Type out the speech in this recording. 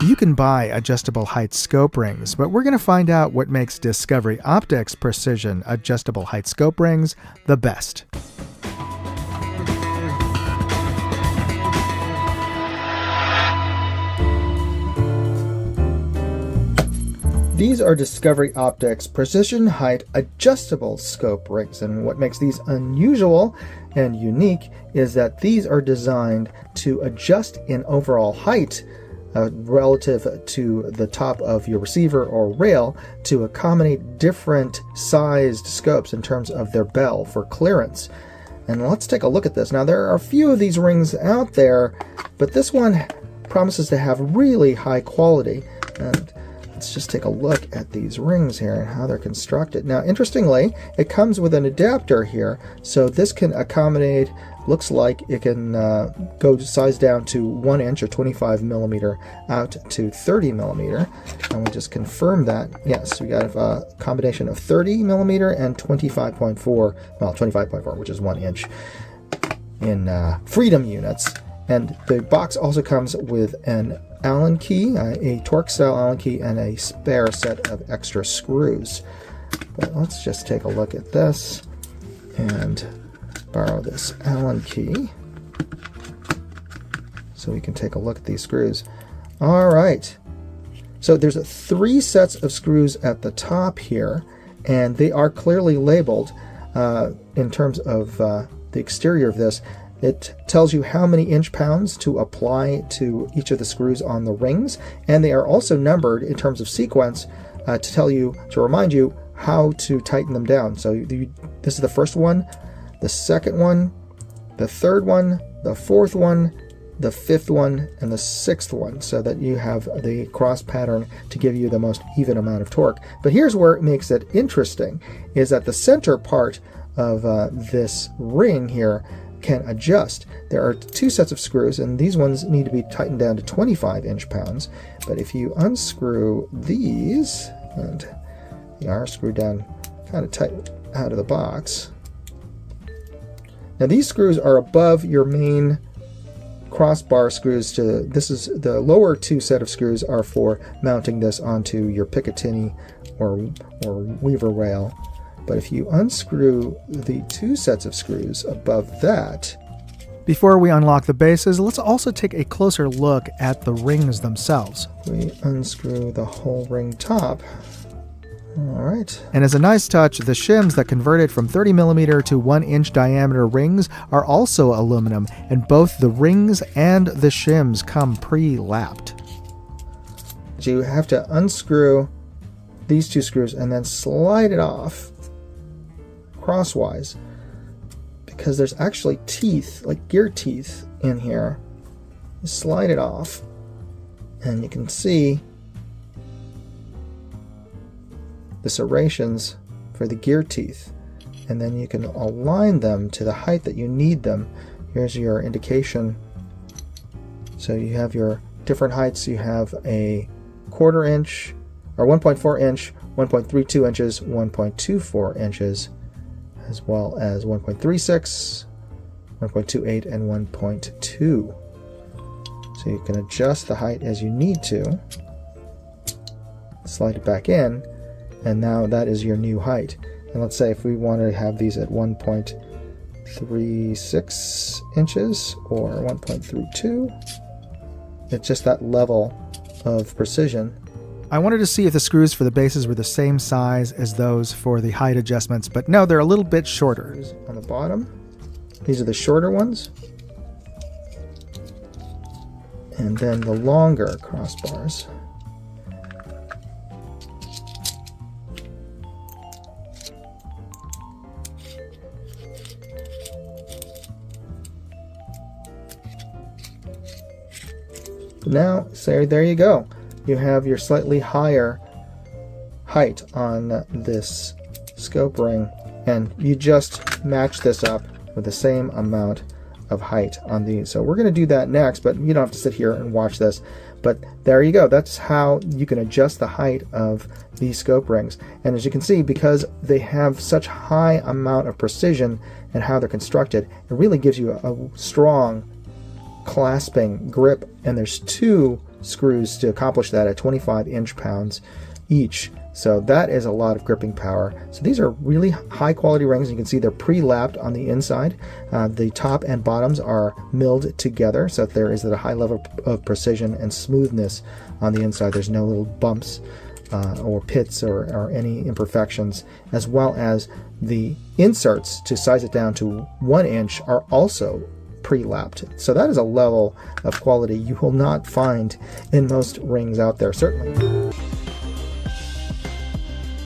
You can buy adjustable height scope rings, but we're going to find out what makes Discovery Optics Precision adjustable height scope rings the best. These are Discovery Optics Precision Height Adjustable Scope Rings, and what makes these unusual and unique is that these are designed to adjust in overall height relative to the top of your receiver or rail to accommodate different sized scopes in terms of their bell for clearance. And let's take a look at this. Now, there are a few of these rings out there, but this one promises to have really high quality. And let's just take a look at these rings here and how they're constructed. Now, interestingly, it comes with an adapter here, so this can accommodate, looks like it can go size down to 1 inch or 25 millimeter out to 30 millimeter. And we just confirm that. Yes, we got a combination of 30 millimeter and 25.4, well, 25.4, which is 1 inch in freedom units. And the box also comes with an Allen key, a torque style Allen key, and a spare set of extra screws. But let's just take a look at this and borrow this Allen key so we can take a look at these screws. All right, so there's 3 sets of screws at the top here, and they are clearly labeled in terms of the exterior of this. It tells you how many inch-pounds to apply to each of the screws on the rings, and they are also numbered in terms of sequence to remind you how to tighten them down. So this is the first one, the second one, the third one, the fourth one, the fifth one, and the sixth one, so that you have the cross pattern to give you the most even amount of torque. But here's where it makes it interesting, is that the center part of this ring here can adjust. There are 2 sets of screws, and these ones need to be tightened down to 25 inch-pounds. But if you unscrew these, and they are screwed down kind of tight out of the box. Now these screws are above your main crossbar screws. This is the lower 2 set of screws are for mounting this onto your Picatinny or weaver rail. But if you unscrew the 2 sets of screws above that... Before we unlock the bases, let's also take a closer look at the rings themselves. We unscrew the whole ring top. All right. And as a nice touch, the shims that converted from 30 millimeter to 1 inch diameter rings are also aluminum, and both the rings and the shims come pre-lapped. You have to unscrew these 2 screws and then slide it off crosswise, because there's actually teeth, like gear teeth, in here. You slide it off, and you can see the serrations for the gear teeth, and then you can align them to the height that you need them. Here's your indication. So you have your different heights. You have a 1/4 inch, or 1.4 inch, 1.32 inches, 1.24 inches, as well as 1.36, 1.28, and 1.2. So you can adjust the height as you need to. Slide it back in, and now that is your new height. And let's say if we want to have these at 1.36 inches or 1.32, it's just that level of precision. I wanted to see if the screws for the bases were the same size as those for the height adjustments, but no, they're a little bit shorter. On the bottom, these are the shorter ones, and then the longer crossbars. Now, so there you go. You have your slightly higher height on this scope ring, and you just match this up with the same amount of height on these. So we're going to do that next, but you don't have to sit here and watch this. But there you go. That's how you can adjust the height of these scope rings. And as you can see, because they have such high amount of precision and how they're constructed, it really gives you a strong clasping grip. And there's 2 screws to accomplish that at 25 inch-pounds each. So that is a lot of gripping power. So these are really high quality rings. You can see they're pre-lapped on the inside. The top and bottoms are milled together, so there is at a high level of precision and smoothness on the inside. There's no little bumps or pits or any imperfections, as well as the inserts to size it down to 1 inch are also pre-lapped. So that is a level of quality you will not find in most rings out there, certainly.